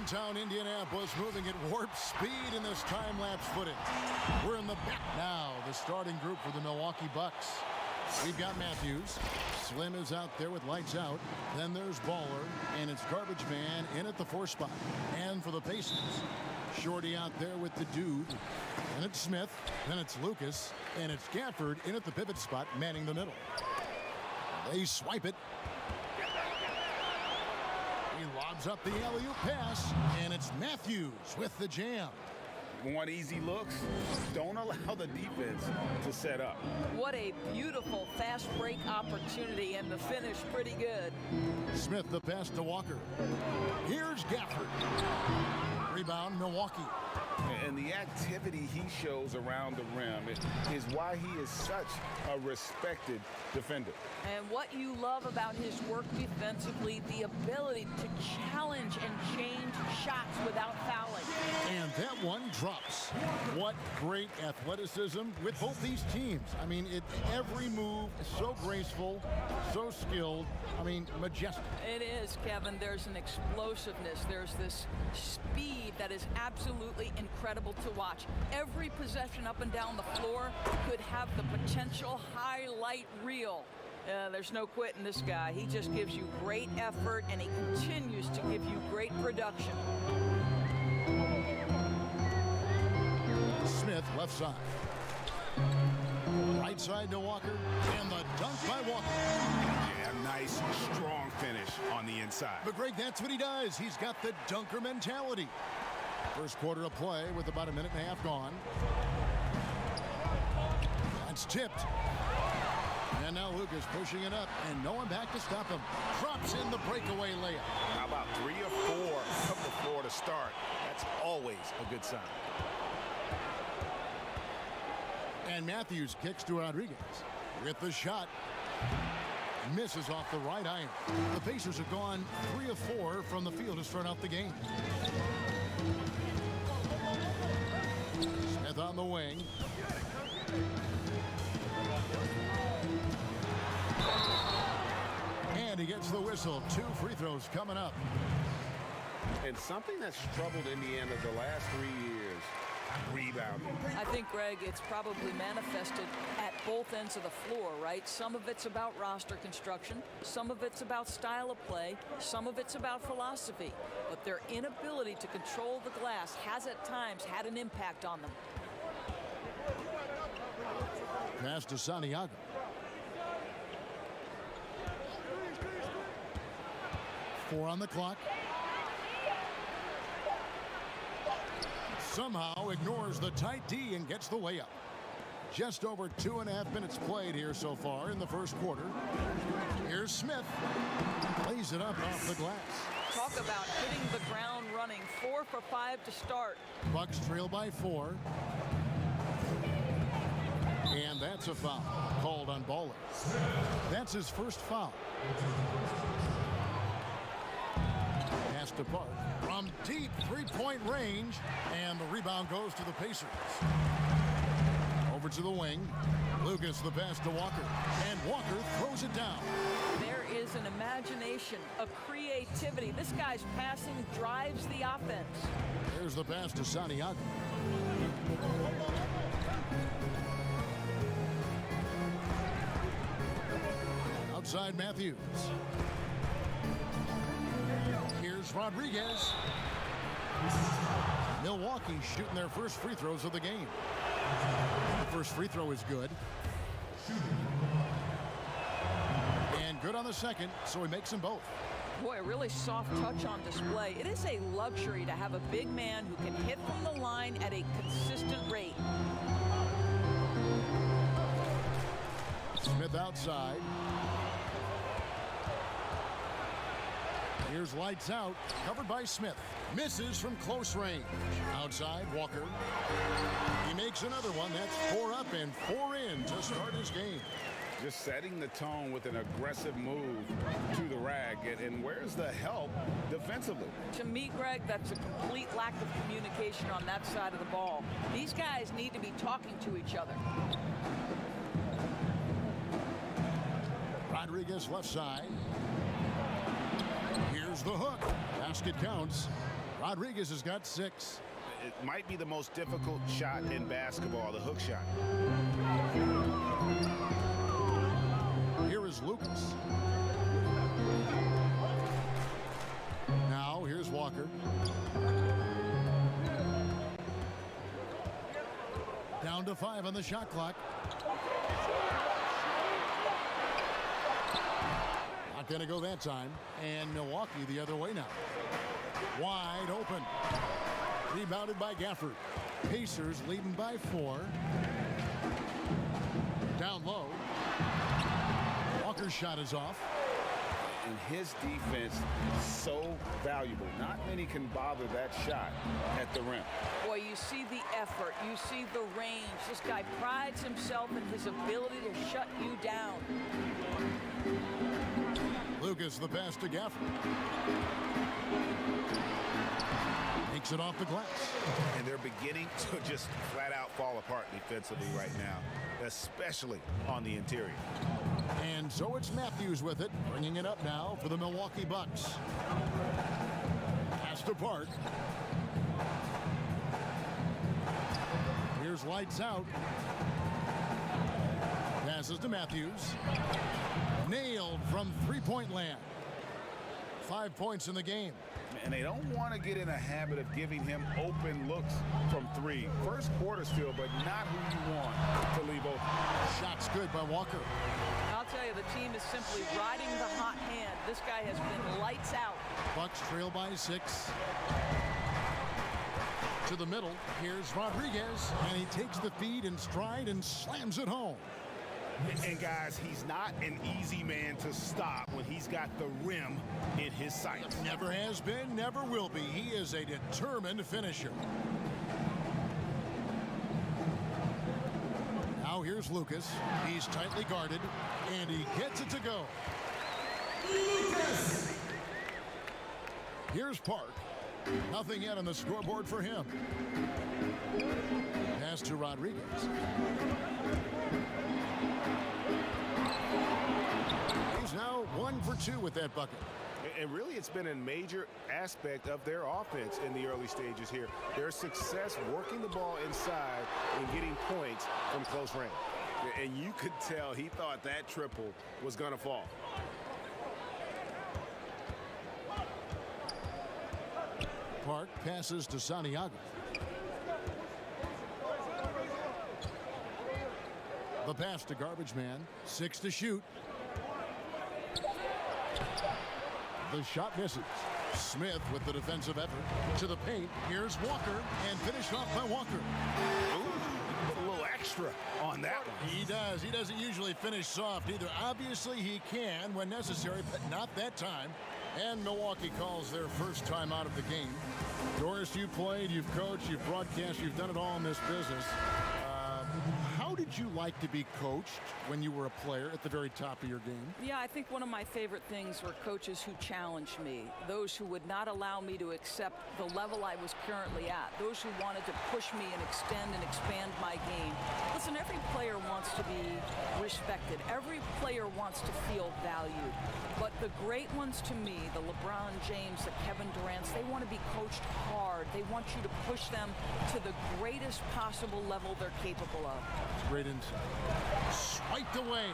Downtown Indianapolis moving at warp speed in this time-lapse footage. We're in the back now, the starting group for the Milwaukee Bucks. We've got Matthews. Slim is out there with lights out. Then there's Baller, and it's Garbage Man in at the 4 spot. And for the Pacers, Shorty out there with the dude. And it's Smith. Then it's Lucas. And it's Gafford in at the pivot spot, manning the middle. They swipe it. He lobs up the alley-oop pass, and it's Matthews with the jam. Want easy looks? Don't allow the defense to set up. What a beautiful fast break opportunity, and the finish pretty good. Smith the pass to Walker. Here's Gafford. Rebound Milwaukee. And the activity he shows around the rim is why he is such a respected defender. And what you love about his work defensively, the ability to challenge and change shots without fouling. And that one drops. What great athleticism with both these teams. I mean, every move is so graceful, so skilled. I mean, majestic. It is, Kevin. There's an explosiveness. There's this speed that is absolutely incredible to watch. Every possession up and down the floor could have the potential highlight reel. There's no quitting this guy. He just gives you great effort, and he continues to give you great production. Smith left side. Right side to Walker, and the dunk by Walker. Yeah, nice, strong finish on the inside. But Greg, that's what he does. He's got the dunker mentality. First quarter of play with about a minute and a half gone. It's tipped. And now Lucas pushing it up, and no one back to stop him. Drops in the breakaway layup. How about 3 or 4 from the floor to start? That's always a good sign. And Matthews kicks to Rodriguez with the shot. Misses off the right iron. The Pacers have gone 3 of 4 from the field to start out the game. Smith on the wing. And he gets the whistle. 2 free throws coming up. And something that's troubled Indiana the last 3 years, rebounding. I think, Greg, it's probably manifested at both ends of the floor, right? Some of it's about roster construction. Some of it's about style of play. Some of it's about philosophy. But their inability to control the glass has at times had an impact on them. Pass to Santiago. Four on the clock. Somehow ignores the tight D and gets the layup. Just over 2.5 minutes played here so far in the first quarter. Here's Smith. Lays it up off the glass. Talk about hitting the ground running. 4 for 5 to start. Bucks trail by 4. And that's a foul called on Baller. That's his first foul. Pass to Park from deep three-point range, and the rebound goes to the Pacers. Over to the wing. Lucas the pass to Walker, and Walker throws it down. There is an imagination, a creativity. This guy's passing drives the offense. There's the pass to Santiago. Outside Matthews. Here's Rodriguez. Milwaukee shooting their first free throws of the game. The first free throw is good. And good on the second, so he makes them both. Boy, a really soft touch on display. It is a luxury to have a big man who can hit from the line at a consistent rate. Smith outside. Here's lights out, covered by Smith. Misses from close range. Outside, Walker. He makes another one. That's 4 up and 4 in to start his game. Just setting the tone with an aggressive move to the rag. And where's the help defensively? To me, Greg, that's a complete lack of communication on that side of the ball. These guys need to be talking to each other. Rodriguez left side. Here's the hook. Basket counts. Rodriguez has got 6. It might be the most difficult shot in basketball, the hook shot. Here is Lucas. Now here's Walker. Down to 5 on the shot clock. Not going to go that time. And Milwaukee the other way now. Wide open. Rebounded by Gafford. Pacers leading by 4. Down low. Walker's shot is off. And his defense so valuable. Not many can bother that shot at the rim. Boy, you see the effort. You see the range. This guy prides himself in his ability to shut you down. Lucas, the pass to Gafford. Takes it off the glass. And they're beginning to just flat out fall apart defensively right now, especially on the interior. And so it's Matthews with it, bringing it up now for the Milwaukee Bucks. Pass to Park. Here's lights out. Passes to Matthews. Nailed from three-point land. 5 points in the game. And they don't want to get in a habit of giving him open looks from 3. First quarter's feel, but not who you want to leave open. Shots good by Walker. I'll tell you, the team is simply riding the hot hand. This guy has been lights out. Bucks trail by 6. To the middle, here's Rodriguez, and he takes the feed in stride and slams it home. And guys, he's not an easy man to stop when he's got the rim in his sights. Never has been, never will be. He is a determined finisher. Now here's Lucas. He's tightly guarded, and he gets it to go. Lucas! Here's Park. Nothing yet on the scoreboard for him. Pass to Rodriguez. He's now 1 for 2 with that bucket. And really, it's been a major aspect of their offense in the early stages here. Their success working the ball inside and getting points from close range. And you could tell he thought that triple was going to fall. Park passes to Santiago. The pass to Garbage Man. 6 to shoot. The shot misses. Smith with the defensive effort to the paint. Here's Walker, and finished off by Walker. Ooh, put a little extra on that one. He does. He doesn't usually finish soft either. Obviously, he can when necessary, but not that time. And Milwaukee calls their first time out of the game. Doris, you played, you've coached, you've broadcast, you've done it all in this business. How did you like to be coached when you were a player at the very top of your game? Yeah, I think one of my favorite things were coaches who challenged me, those who would not allow me to accept the level I was currently at, those who wanted to push me and extend and expand my game. Listen, every player wants to be respected. Every player wants to feel valued. But the great ones to me, the LeBron James, the Kevin Durant's, they want to be coached hard. They want you to push them to the greatest possible level they're capable of. Great insight. Swiped away.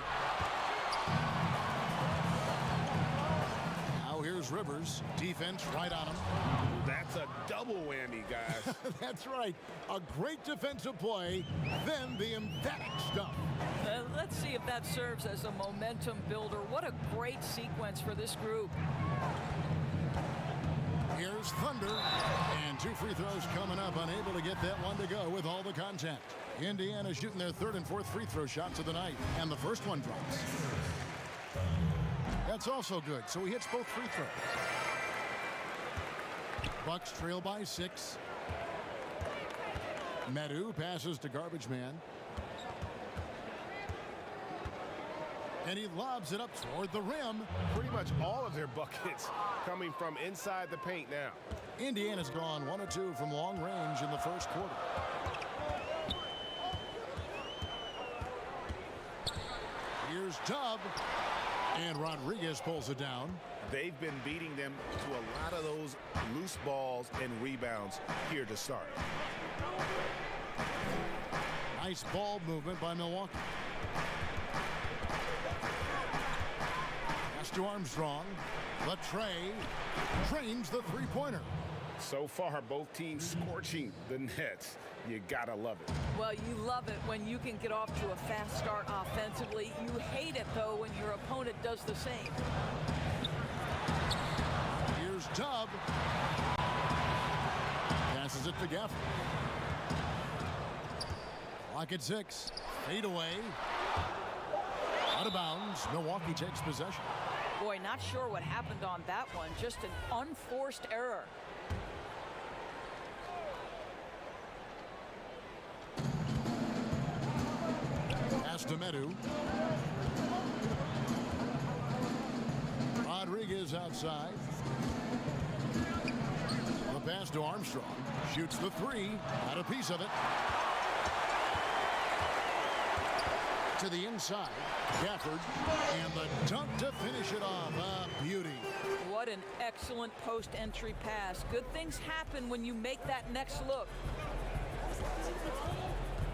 Now here's Rivers. Defense right on him. That's a double whammy, guys. That's right. A great defensive play, then the emphatic stuff. Let's see if that serves as a momentum builder. What a great sequence for this group. Here's Thunder, and 2 free throws coming up, unable to get that one to go with all the contact. Indiana shooting their 3rd and 4th free throw shots of the night, and the first one drops. That's also good, so he hits both free throws. Bucks trail by 6. Medu passes to Garbage Man. And he lobs it up toward the rim. Pretty much all of their buckets coming from inside the paint now. Indiana's gone 1 of 2 from long range in the first quarter. Here's Tubb. And Rodriguez pulls it down. They've been beating them to a lot of those loose balls and rebounds here to start. Nice ball movement by Milwaukee. Pass to Armstrong. The tray trains the three-pointer. So far, both teams scorching the nets. You gotta love it. Well, you love it when you can get off to a fast start offensively. You hate it, though, when your opponent does the same. Here's Tubb. Passes it to Gafford. Clock at 6. Fade away. Out of bounds. Milwaukee takes possession. Boy, not sure what happened on that one. Just an unforced error. Pass to Medu. Rodriguez outside. The pass to Armstrong. Shoots the three. Got a piece of it. To the inside. Gafford. And the dunk to finish it off. A beauty. What an excellent post-entry pass. Good things happen when you make that next look.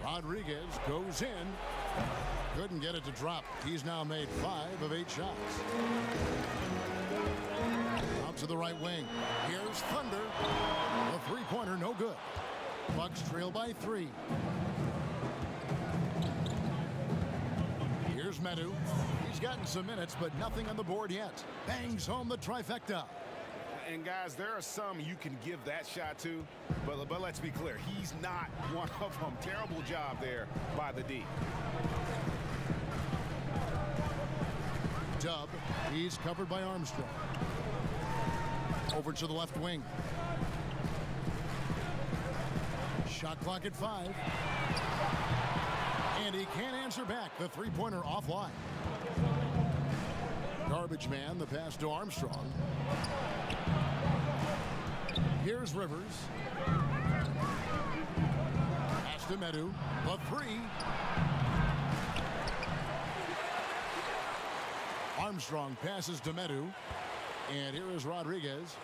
Rodriguez goes in. Couldn't get it to drop. He's now made 5 of 8 shots. Out to the right wing. Here's Thunder. The three-pointer no good. Bucks trail by 3. Here's Medu. He's gotten some minutes, but nothing on the board yet. Bangs home the trifecta. And guys, there are some you can give that shot to, but let's be clear, he's not one of them. Terrible job there by the D. Tubb. He's covered by Armstrong. Over to the left wing. Shot clock at 5. And he can't answer back. The three-pointer offline. Garbage man, the pass to Armstrong. Here's Rivers. Pass to Medu. The three. Armstrong passes to Medu. And here is Rodriguez.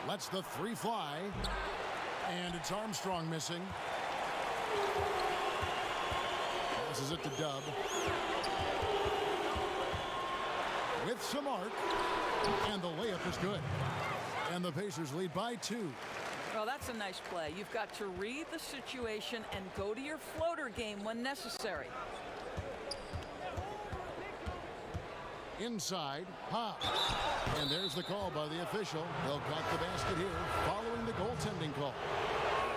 Lets the three fly. And it's Armstrong missing. Passes it to Tubb. With some arc. And the layup is good. And the Pacers lead by 2. Well, that's a nice play. You've got to read the situation and go to your floater game when necessary. Inside, pop. And there's the call by the official. They'll cut the basket here following the goaltending call.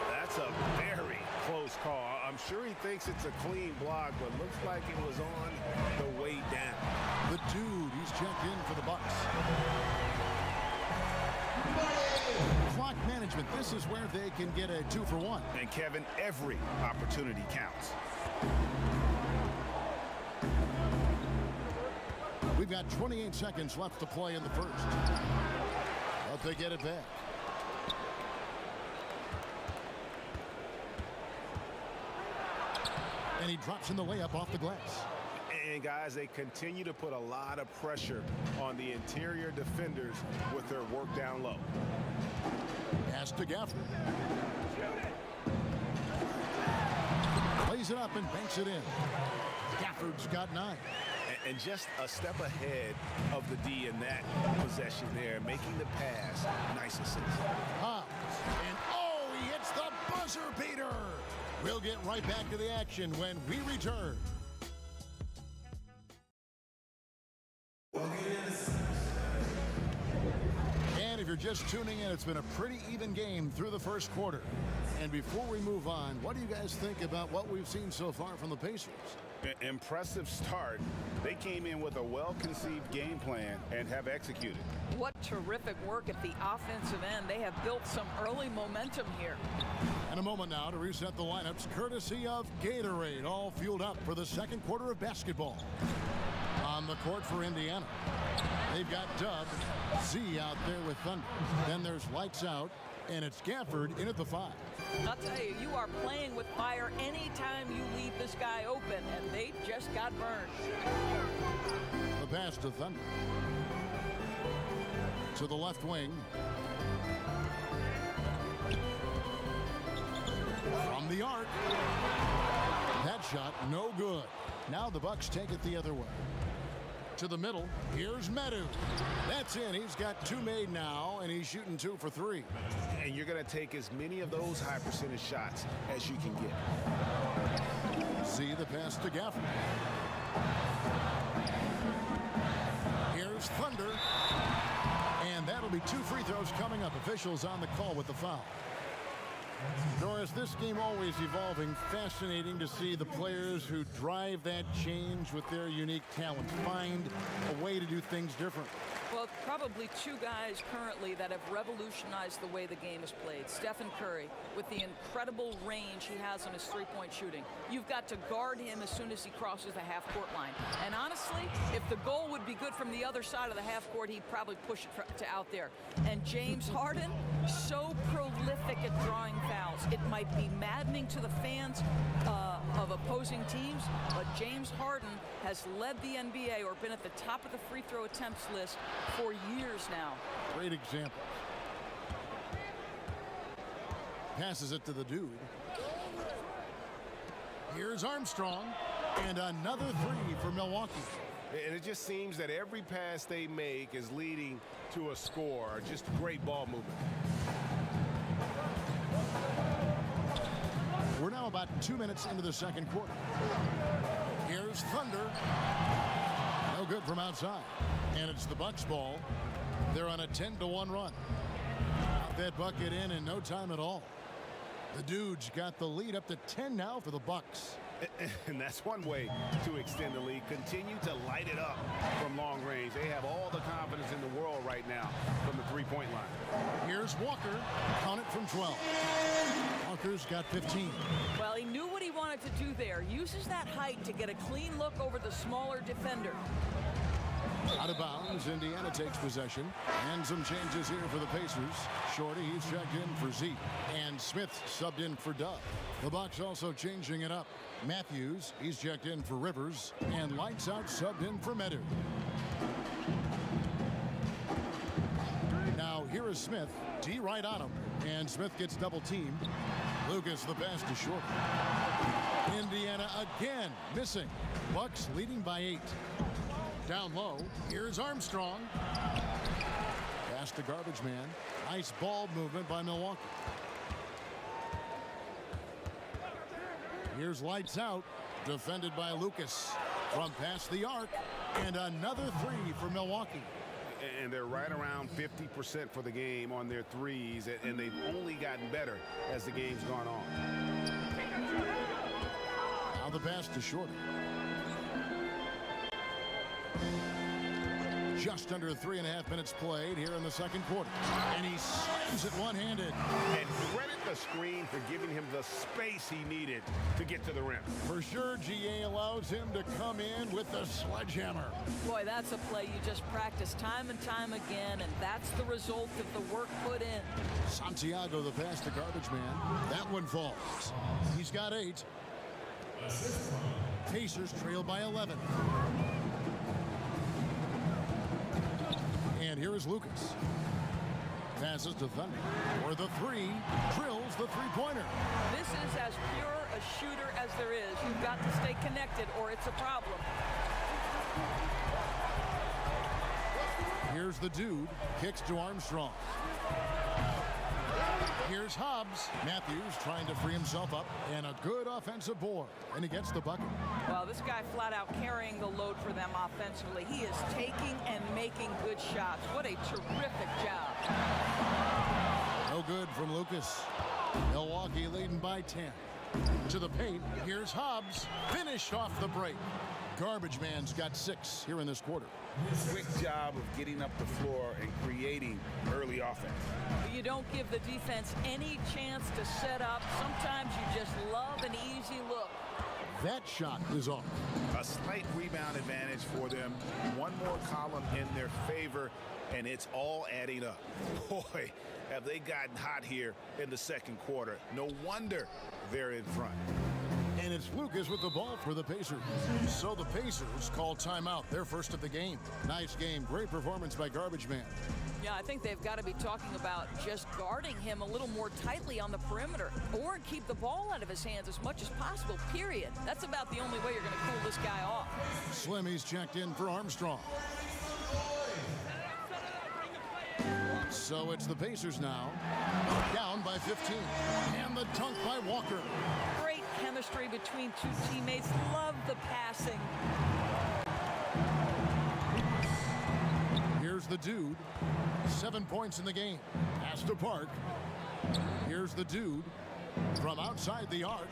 That's a very close call. I'm sure he thinks it's a clean block, but looks like it was on the way down. The dude, he's checked in for the Bucks. Clock management, this is where they can get a 2-for-1. And Kevin, every opportunity counts. We've got 28 seconds left to play in the first. But they get it back. And he drops in the layup off the glass. And guys, they continue to put a lot of pressure on the interior defenders with their work down low. Pass to Gafford. Plays it up and banks it in. Gafford's got 9. And just a step ahead of the D in that possession there, making the pass. Nice assist. Hobbs. And oh, he hits the buzzer beater. We'll get right back to the action when we return. And if you're just tuning in, it's been a pretty even game through the first quarter. And before we move on, what do you guys think about what we've seen so far from the Pacers? Impressive start. They came in with a well-conceived game plan and have executed. What terrific work at the offensive end. They have built some early momentum here. And a moment now to reset the lineups courtesy of Gatorade, all fueled up for the second quarter of basketball. On the court for Indiana, they've got Tubb, Z out there with Thunder. Then there's Lights Out, and it's Gafford in at the 5. I'll tell you, you are playing with fire anytime you leave this guy open, and they just got burned. The pass to Thunder. to the left wing. From the arc. That shot no good. Now the Bucks take it the other way. To the middle. Here's Medu. That's in. He's got 2 made now, and he's shooting 2 for 3. And you're going to take as many of those high percentage shots as you can get. See the pass to Gaffney. Here's Thunder. And that'll be 2 free throws coming up. Officials on the call with the foul. Norris, this game always evolving. Fascinating to see the players who drive that change with their unique talents find a way to do things different. Well, probably 2 guys currently that have revolutionized the way the game is played. Stephen Curry, with the incredible range he has on his three-point shooting. You've got to guard him as soon as he crosses the half-court line. And honestly, if the goal would be good from the other side of the half-court, he'd probably push it to out there. And James Harden, so prolific at drawing fouls. It might be maddening to the fans of opposing teams, but James Harden has led the NBA or been at the top of the free throw attempts list for years now. Great example. Passes it to the dude. Here's Armstrong. And another 3 for Milwaukee. And it just seems that every pass they make is leading to a score. Just great ball movement. We're now about 2 minutes into the second quarter. Here's Thunder. No good from outside. And it's the Bucks ball. They're on a 10-1 run. Got that bucket in no time at all. The Dudes got the lead up to 10 now for the Bucks. And that's one way to extend the lead. Continue to light it up from long range. They have all the confidence in the world right now from the three-point line. Here's Walker. Count it from 12. Walker's got 15. Well, he knew what he wanted to do there. Uses that height to get a clean look over the smaller defender. Out of bounds, Indiana takes possession. And some changes here for the Pacers. Shorty, he's checked in for Zeke. And Smith subbed in for Dove. The Bucks also changing it up. Matthews, he's checked in for Rivers. And Lights Out subbed in for Medu. Now here is Smith. D right on him. And Smith gets double teamed. Lucas the pass to Shorty. Indiana again missing. Bucks leading by 8. Down low, here's Armstrong. Pass to Garbage Man. Nice ball movement by Milwaukee. Here's Lights Out, defended by Lucas. From past the arc, and another 3 for Milwaukee. And they're right around 50% for the game on their threes, and they've only gotten better as the game's gone on. Now the pass to Shorty. Just under 3.5 minutes played here in the second quarter. And he slams it one-handed. And credit the screen for giving him the space he needed to get to the rim. For sure, GA allows him to come in with the sledgehammer. Boy, that's a play you just practice time and time again, and that's the result of the work put in. Santiago, the pass to Garbage Man. That one falls. He's got 8. Pacers trail by 11. And here is Lucas. Passes to Thunder. For the 3. Drills the three-pointer. This is as pure a shooter as there is. You've got to stay connected or it's a problem. Here's the Dude. Kicks to Armstrong. Here's Hobbs. Matthews trying to free himself up. And a good offensive board. And he gets the bucket. Well, this guy flat out carrying the load for them offensively. He is taking and making good shots. What a terrific job. No good from Lucas. Milwaukee leading by 10. To the paint. Here's Hobbs. Finished off the break. Garbage Man's got 6 here in this quarter. Quick job of getting up the floor and creating early offense. You don't give the defense any chance to set up. Sometimes you just love an easy look. That shot is off. A slight rebound advantage for them. One more column in their favor, and it's all adding up. Boy, have they gotten hot here in the second quarter. No wonder they're in front. And it's Lucas with the ball for the Pacers. So the Pacers call timeout, their first of the game. Nice game. Great performance by Garbage Man. Yeah, I think they've got to be talking about just guarding him a little more tightly on the perimeter or keep the ball out of his hands as much as possible, period. That's about the only way you're going to cool this guy off. Slimmy's checked in for Armstrong. So it's the Pacers now, down by 15. And the dunk by Walker. Great chemistry between two teammates. Love the passing. Here's the dude. 7 points in the game. Pass to Park. Here's the dude from outside the arc.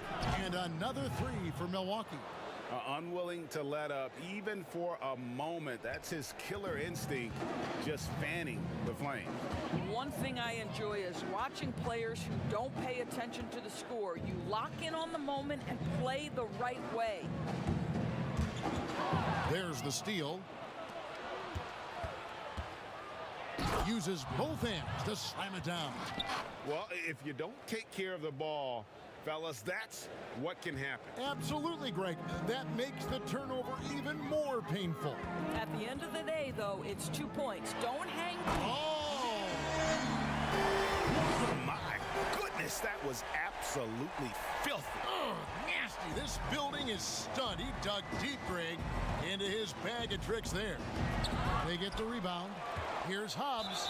And another three for Milwaukee. Unwilling to let up even for a moment. That's his killer instinct, just fanning the flame. One thing I enjoy is watching players who don't pay attention to the score. You lock in on the moment and play the right way. There's the steal. Uses both hands to slam it down. Well, if you don't take care of the ball, fellas, that's what can happen. Absolutely, Greg. That makes the turnover even more painful. At the end of the day, though, it's 2 points. Don't hang. Oh! My goodness, that was absolutely filthy. Ugh, nasty. This building is stunned. He dug deep, Greg, into his bag of tricks there. They get the rebound. Here's Hobbs,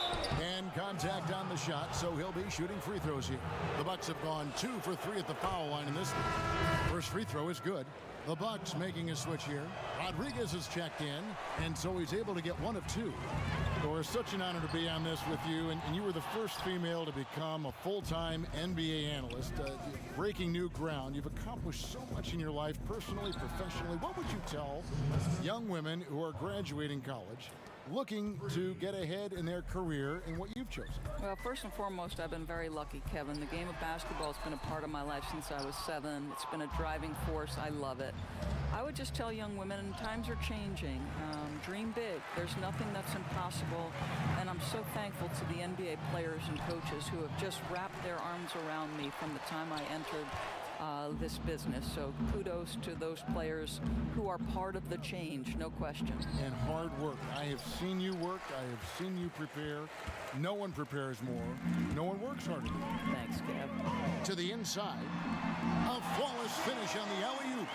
and contact on the shot, so he'll be shooting free throws here. The Bucks have gone 2 for 3 at the foul line in this one. First free throw is good. The Bucks making a switch here. Rodriguez is checked in, and so he's able to get 1 of 2. So it's such an honor to be on this with you, and you were the first female to become a full-time NBA analyst, breaking new ground. You've accomplished so much in your life, personally, professionally. What would you tell young women who are graduating college, looking to get ahead in their career in what you've chosen? Well, first and foremost, I've been very lucky, Kevin. The game of basketball has been a part of my life since I was 7. It's been a driving force. I love it. I would just tell young women, times are changing. Dream big. There's nothing that's impossible. And I'm so thankful to the NBA players and coaches who have just wrapped their arms around me from the time I entered this business. So kudos to those players who are part of the change, no question. And hard work. I have seen you work. I have seen you prepare. No one prepares more. No one works harder. Thanks, Kev. To the inside. A flawless finish on the alley-oop.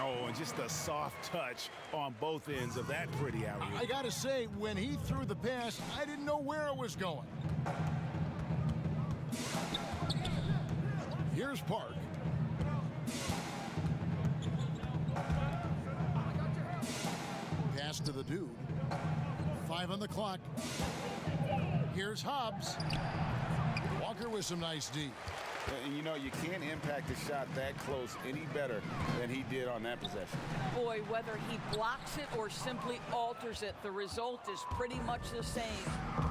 Oh, and just a soft touch on both ends of that pretty alley-oop. I got to say, when he threw the pass, I didn't know where it was going. Here's Park. Pass to the dude. 5 on the clock. Here's Hobbs. Walker with some nice D. And you know, you can't impact a shot that close any better than he did on that possession. Boy, whether he blocks it or simply alters it, the result is pretty much the same.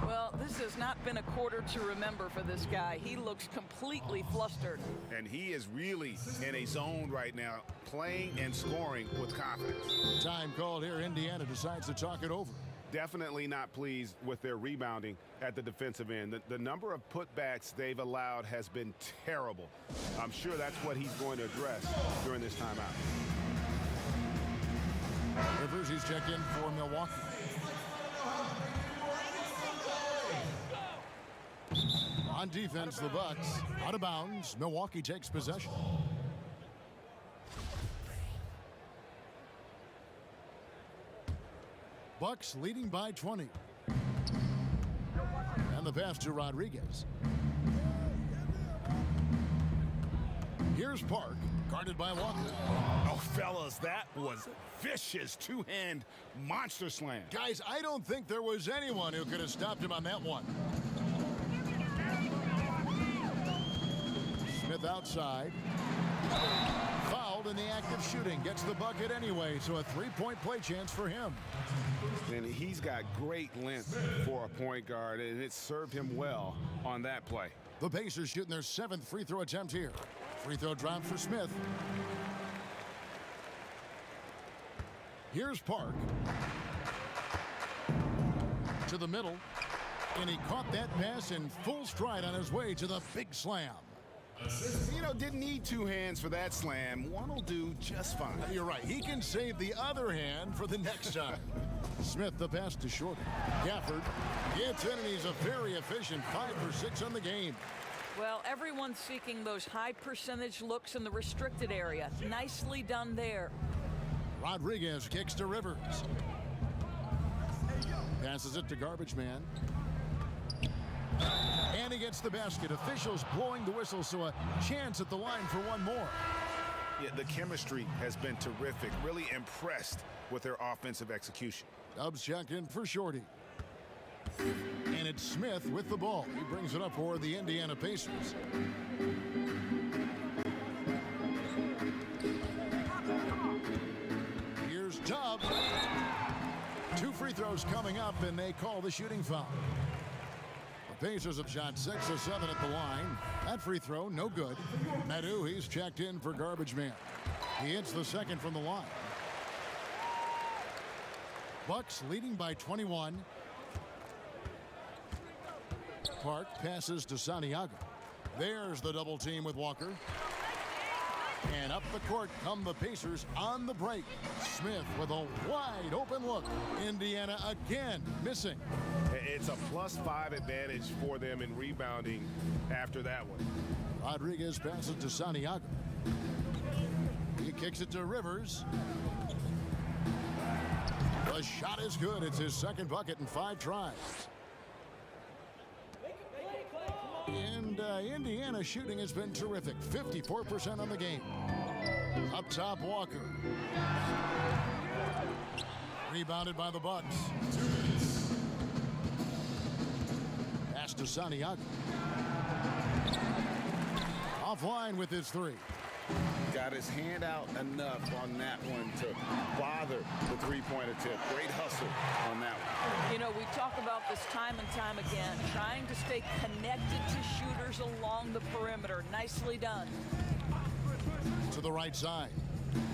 Well, this has not been a quarter to remember for this guy. He looks completely flustered. And he is really in a zone right now, playing and scoring with confidence. Time called here. Indiana decides to talk it over. Definitely not pleased with their rebounding at the defensive end. The number of putbacks they've allowed has been terrible. I'm sure that's what he's going to address during this timeout. Rivers, he's checked in for Milwaukee. On defense, the Bucks out of bounds. Milwaukee takes possession. Bucks leading by 20. And the pass to Rodriguez. Here's Park, guarded by Walker. Oh, fellas, that was vicious two-hand monster slam. Guys, I don't think there was anyone who could have stopped him on that one. Smith outside. Fouled in the act of shooting. Gets the bucket anyway, so a 3-point play chance for him. And he's got great length for a point guard, and it served him well on that play. The Pacers shooting their 7th free throw attempt here. Free throw drop for Smith. Here's Park. To the middle. And he caught that pass in full stride on his way to the big slam. You know, didn't need two hands for that slam. One will do just fine. You're right. He can save the other hand for the next time. Smith, the pass to Shorty. Gafford gets in, and he's a very efficient 5 for 6 on the game. Well, everyone's seeking those high percentage looks in the restricted area. Nicely done there. Rodriguez kicks to Rivers. Passes it to Garbage Man. And he gets the basket. Officials blowing the whistle, so a chance at the line for one more. Yeah, the chemistry has been terrific. Really impressed with their offensive execution. Dubs check in for Shorty. And it's Smith with the ball. He brings it up for the Indiana Pacers. Here's Dub. 2 free throws coming up, and they call the shooting foul. The Pacers have shot 6 of 7 at the line. That free throw, no good. Madu, he's checked in for Garbage Man. He hits the second from the line. Bucks leading by 21. Park passes to Santiago. There's the double team with Walker. And up the court come the Pacers on the break. Smith with a wide open look. Indiana again missing. It's a +5 advantage for them in rebounding after that one. Rodriguez passes to Santiago. He kicks it to Rivers. The shot is good. It's his second bucket in 5 tries. And Indiana shooting has been terrific. 54% on the game. Up top, Walker. Rebounded by the Bucks. Pass to Santiago. Offline with his 3. Got his hand out enough on that one to bother the three-point attempt. Great hustle on that one. You know, we talk about this time and time again, trying to stay connected to shooters along the perimeter. Nicely done. To the right side.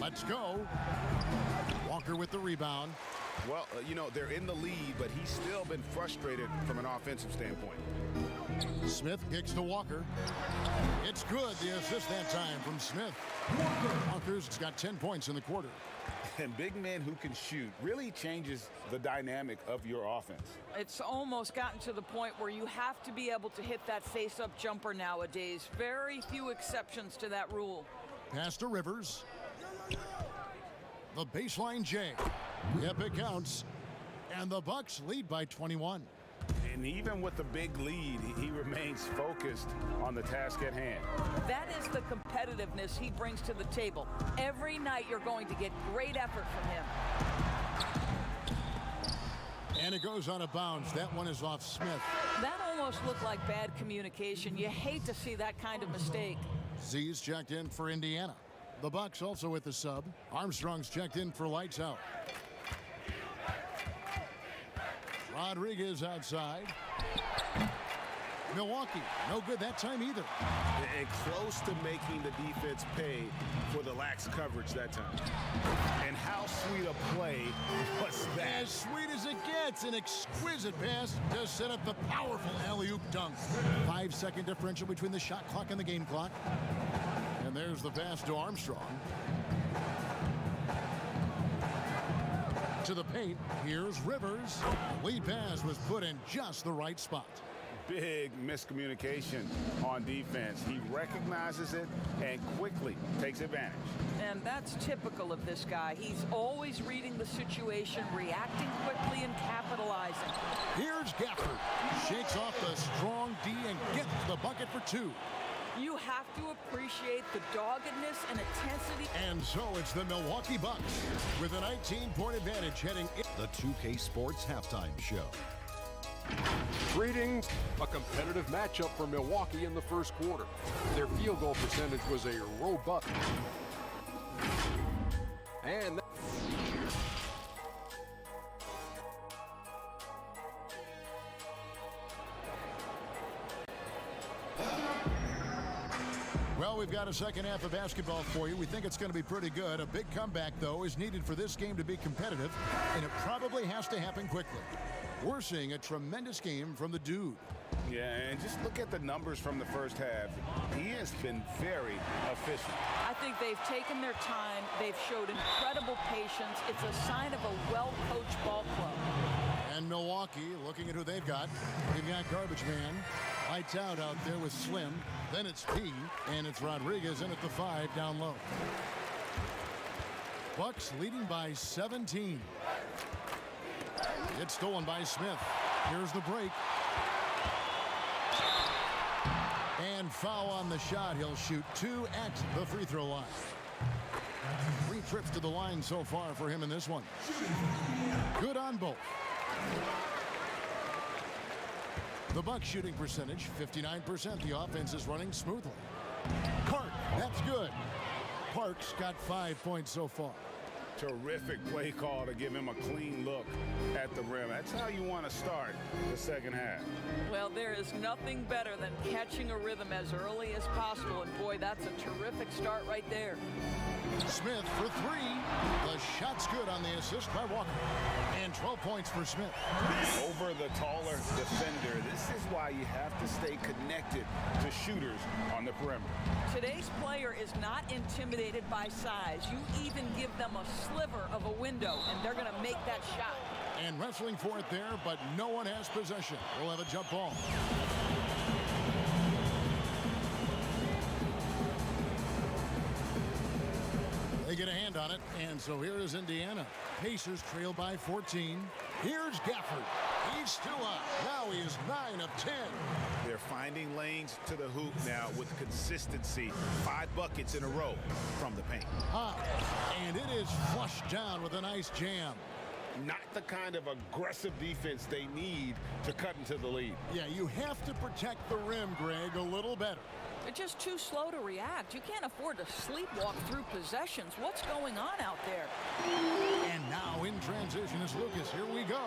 Let's go. Walker with the rebound. Well, you know, they're in the lead, but he's still been frustrated from an offensive standpoint. Smith kicks to Walker. It's good. The assist that time from Smith. Walker's got 10 points in the quarter. And big men who can shoot really changes the dynamic of your offense. It's almost gotten to the point where you have to be able to hit that face-up jumper nowadays. Very few exceptions to that rule. Pass to Rivers. The baseline J. Yep, it counts. And the Bucks lead by 21. And even with the big lead, he remains focused on the task at hand. That is the competitiveness he brings to the table. Every night you're going to get great effort from him. And it goes out of bounds. That one is off Smith. That almost looked like bad communication. You hate to see that kind of mistake. Z's checked in for Indiana. The Bucks also with the sub. Armstrong's checked in for lights out. Rodriguez outside. Milwaukee, no good that time either. And close to making the defense pay for the lax coverage that time. And how sweet a play was that? As sweet as it gets, an exquisite pass to set up the powerful alley-oop dunk. 5-second differential between the shot clock and the game clock. And there's the pass to Armstrong. To the paint, here's Rivers. The lead pass was put in just the right spot. Big miscommunication on defense. He recognizes it and quickly takes advantage. And that's typical of this guy. He's always reading the situation, reacting quickly and capitalizing. Here's Gafford. Shakes off the strong D and gets the bucket for 2. You have to appreciate the doggedness and intensity. And so it's the Milwaukee Bucks with a 19-point advantage heading in. The 2K Sports Halftime Show. Greetings. A competitive matchup for Milwaukee in the first quarter. Their field goal percentage was a robust. And Well, we've got a second half of basketball for you. We think it's going to be pretty good. A big comeback, though, is needed for this game to be competitive, and it probably has to happen quickly. We're seeing a tremendous game from the dude. Yeah, and just look at the numbers from the first half. He has been very efficient. I think they've taken their time. They've showed incredible patience. It's a sign of a well-coached ball club. And Milwaukee, looking at who they've got. They've got Garbage Man. Lights out there with Slim. Then it's P. And it's Rodriguez in at the 5 down low. Bucks leading by 17. It's stolen by Smith. Here's the break. And foul on the shot. He'll shoot 2 at the free throw line. 3 trips to the line so far for him in this one. Good on both. The Bucks shooting percentage, 59%. The offense is running smoothly. Park, that's good. Park's got 5 points so far. Terrific play call to give him a clean look at the rim. That's how you want to start the second half. Well, there is nothing better than catching a rhythm as early as possible. And boy, that's a terrific start right there. Smith for 3. The shot's good on the assist by Walker. And 12 points for Smith. Over the taller defender. This is why you have to stay connected to shooters on the perimeter. Today's player is not intimidated by size. You even give them a sliver of a window, and they're going to make that shot. And wrestling for it there, but no one has possession. We'll have a jump ball. They get a hand on it, and so here is Indiana. Pacers trail by 14. Here's Gafford. He's still up. Now he is 9 of 10. They're finding lanes to the hoop now with consistency. 5 buckets in a row from the paint. And it is flushed down with a nice jam. Not the kind of aggressive defense they need to cut into the lead. Yeah, you have to protect the rim, Greg, a little better. They're just too slow to react. You can't afford to sleepwalk through possessions. What's going on out there? And now in transition is Lucas. Here we go.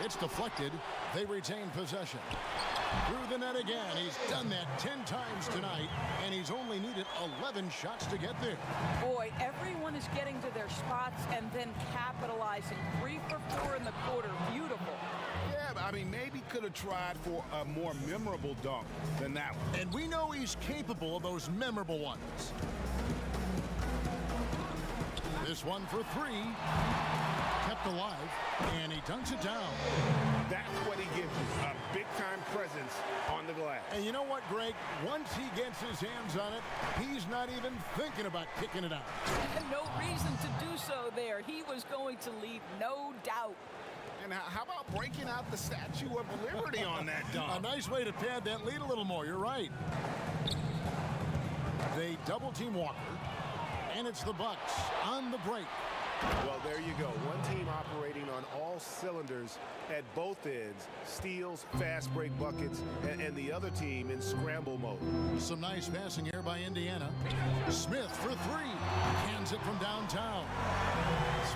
It's deflected. They retain possession. Through the net again. He's done that 10 times tonight, and he's only needed 11 shots to get there. Boy, everyone is getting to their spots and then capitalizing. 3 for 4 in the quarter. Beautiful. Yeah, I mean, maybe could have tried for a more memorable dunk than that one. And we know he's capable of those memorable ones. This one for 3. Kept alive, and he dunks it down. That's what he gives you, a big-time presence on the glass. And you know what, Greg? Once he gets his hands on it, he's not even thinking about kicking it out. And no reason to do so there. He was going to leave, no doubt. And how about breaking out the Statue of Liberty on that dunk? A nice way to pad that lead a little more. You're right. They double-team Walker, and it's the Bucks on the break. Well, there you go. One team operating on all cylinders at both ends. Steals, fast break buckets, and the other team in scramble mode. Some nice passing here by Indiana. Smith for 3. Hands it from downtown.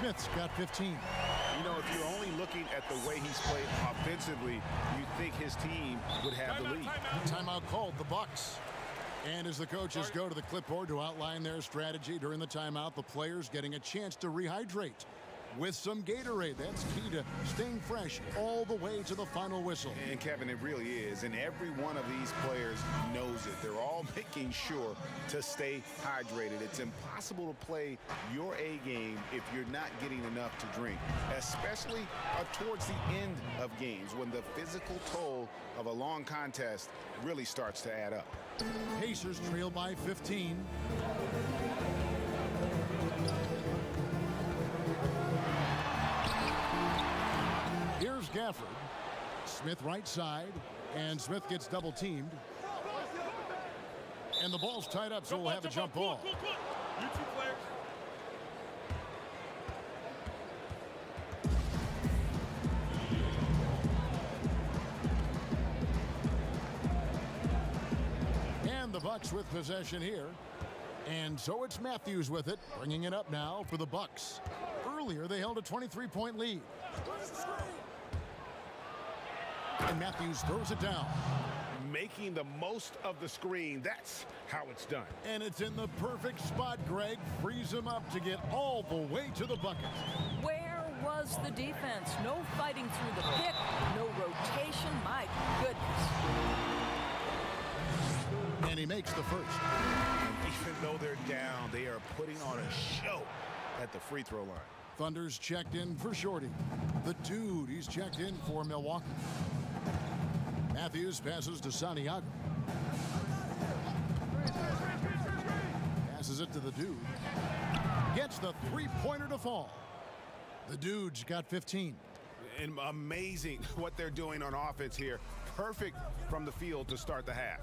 Smith's got 15. You know, if you're only looking at the way he's played offensively, you think his team would have the lead. Timeout called, the Bucks. And as the coaches go to the clipboard to outline their strategy during the timeout, the players getting a chance to rehydrate with some Gatorade. That's key to staying fresh all the way to the final whistle. And Kevin, it really is. And every one of these players knows it. They're all making sure to stay hydrated. It's impossible to play your A game if you're not getting enough to drink, especially towards the end of games when the physical toll of a long contest really starts to add up. Pacers trail by 15. Here's Gafford. Smith right side, and Smith gets double teamed. And the ball's tied up, so we'll have a jump ball. And the Bucks with possession here. And so it's Matthews with it, bringing it up now for the Bucks. Earlier, they held a 23-point lead. And Matthews throws it down. Making the most of the screen. That's how it's done. And it's in the perfect spot, Greg. Frees him up to get all the way to the bucket. Where was does the defense. No fighting through the pick, no rotation. My goodness. And he makes the first. And even though they're down, they are putting on a show at the free throw line. Thunder's checked in for Shorty. The dude, he's checked in for Milwaukee. Matthews passes to Santiago. Passes it to the dude. Gets the three-pointer to fall. The dude's got 15. And amazing what they're doing on offense here. Perfect from the field to start the half.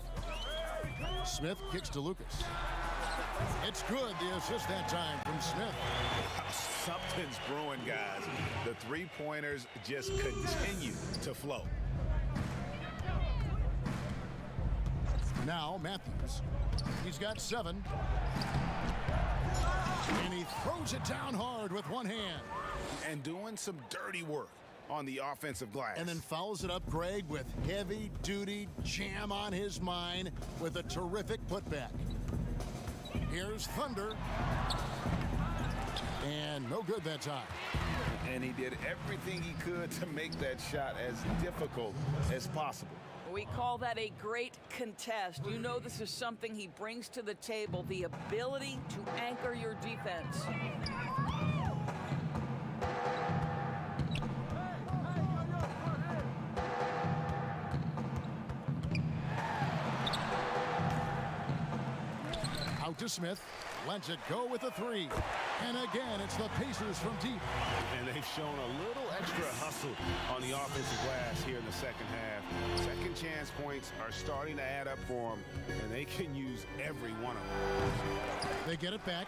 Smith kicks to Lucas. It's good, the assist that time from Smith. Something's brewing, guys. The three-pointers just continue to flow. Now Matthews. He's got 7. And he throws it down hard with one hand. And doing some dirty work on the offensive glass. And then fouls it up, Greg, with heavy-duty jam on his mind with a terrific putback. Here's Thunder. And no good that time. And he did everything he could to make that shot as difficult as possible. We call that a great contest. You know this is something he brings to the table, the ability to anchor your defense. Out to Smith. Lets it go with a 3. And again, it's the Pacers from deep. And they've shown a little extra hustle on the offensive glass here in the second half. Second chance points are starting to add up for them, and they can use every one of them. They get it back.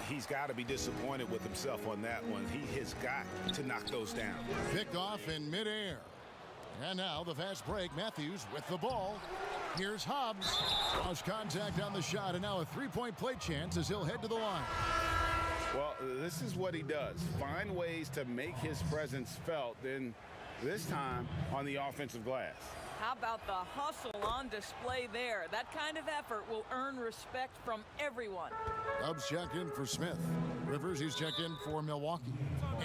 He's got to be disappointed with himself on that one. He has got to knock those down. Picked off in midair. And now the fast break. Matthews with the ball. Here's Hobbs. Lost contact on the shot, and now a three-point play chance as he'll head to the line. Well, this is what he does. Find ways to make his presence felt, then this time on the offensive glass. How about the hustle on display there? That kind of effort will earn respect from everyone. Dubs checked in for Smith. Rivers, he's checked in for Milwaukee.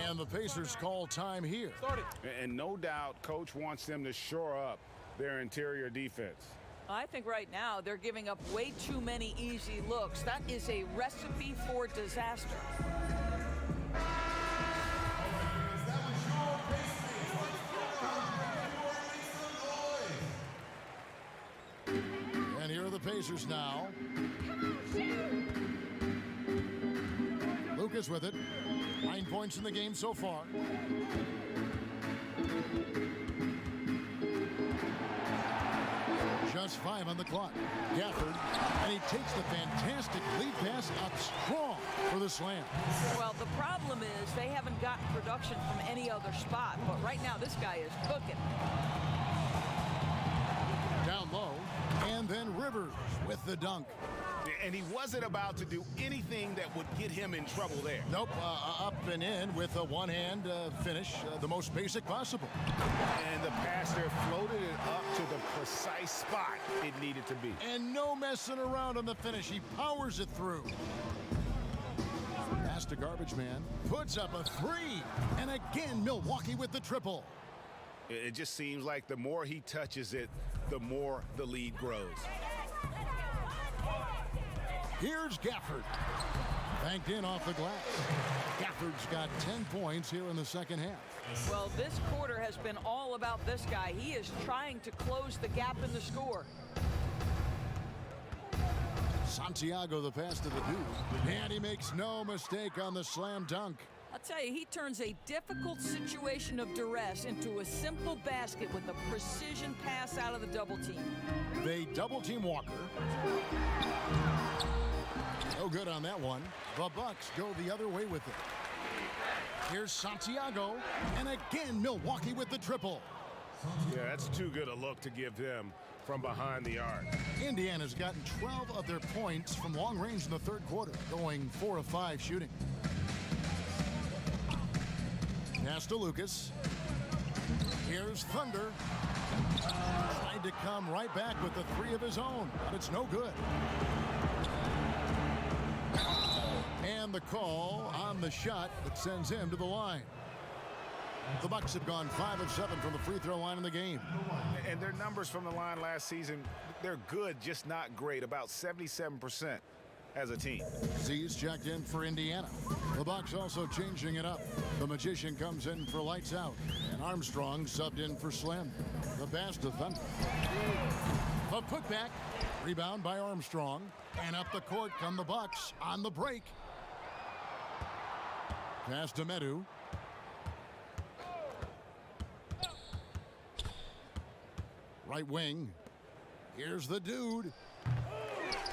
And the Pacers call time here. And no doubt, Coach wants them to shore up their interior defense. I think right now they're giving up way too many easy looks. That is a recipe for disaster. And here are the Pacers now. Lucas with it. 9 points in the game so far. Just 5 on the clock. Gafford, and he takes the fantastic lead pass up strong for the slam. Well, the problem is they haven't gotten production from any other spot, but right now this guy is cooking. Down low, and then Rivers with the dunk. And he wasn't about to do anything that would get him in trouble there. Nope, up and in with a one-hand finish, the most basic possible. And the passer floated it up to the precise spot it needed to be. And no messing around on the finish. He powers it through. Pass to Garbage Man. Puts up a 3. And again, Milwaukee with the triple. It just seems like the more he touches it, the more the lead grows. Here's Gafford. Banked in off the glass. Gafford's got 10 points here in the second half. Well, this quarter has been all about this guy. He is trying to close the gap in the score. Santiago, the pass to the dude. And he makes no mistake on the slam dunk. I'll tell you, he turns a difficult situation of duress into a simple basket with a precision pass out of the double team. They double team Walker. No good on that one. The Bucks go the other way with it. Here's Santiago. And again, Milwaukee with the triple. Yeah, that's too good a look to give them from behind the arc. Indiana's gotten 12 of their points from long range in the third quarter, going 4 of 5 shooting. Pass to Lucas. Here's Thunder. Tried to come right back with the 3 of his own, but it's no good. And the call on the shot that sends him to the line. The Bucks have gone 5 of 7 from the free throw line in the game. And their numbers from the line last season, they're good, just not great, about 77% as a team. Z's checked in for Indiana. The Bucks also changing it up. The Magician comes in for Lights Out, and Armstrong subbed in for Slim. The pass to Thunder. The putback. Rebound by Armstrong. And up the court come the Bucks on the break. Pass to Medu. Right wing. Here's the dude.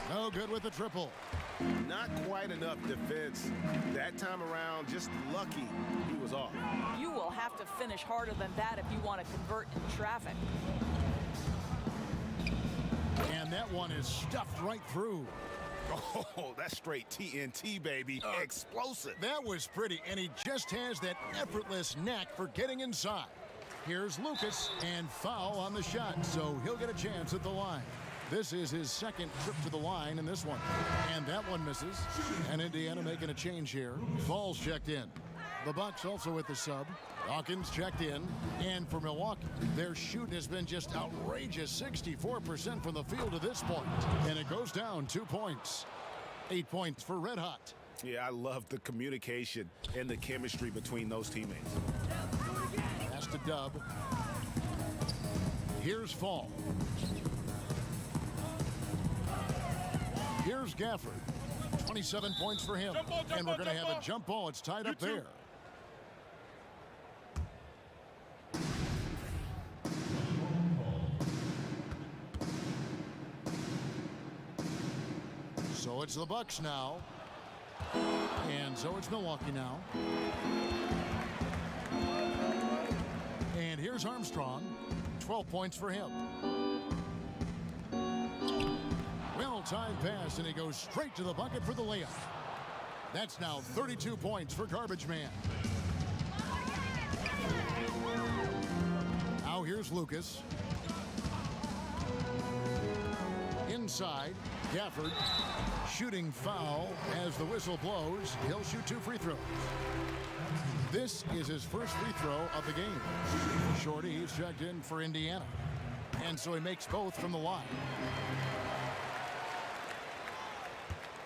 No good with the triple. Not quite enough defense. That time around, just lucky he was off. You will have to finish harder than that if you want to convert in traffic. And that one is stuffed right through. Oh, that's straight TNT, baby. Explosive. That was pretty, and he just has that effortless knack for getting inside. Here's Lucas, and foul on the shot, so he'll get a chance at the line. This is his second trip to the line in this one. And that one misses. And Indiana making a change here. Falls checked in. The Bucks also with the sub. Hawkins checked in. And for Milwaukee, their shooting has been just outrageous. 64% from the field to this point. And it goes down 2 points. 8 points for Red Hot. Yeah, I love the communication and the chemistry between those teammates. Pass to Dub. Here's Fall. Here's Gafford. 27 points for him. And we're going to have a jump ball. It's tied up there. So it's the Bucks now. And so it's Milwaukee now. And here's Armstrong. 12 points for him. Well-timed pass, and he goes straight to the bucket for the layup. That's now 32 points for Garbage Man. Now here's Lucas. Inside, Gafford. Shooting foul as the whistle blows. He'll shoot 2 free throws. This is his first free throw of the game. Shorty, he's checked in for Indiana. And so he makes both from the line.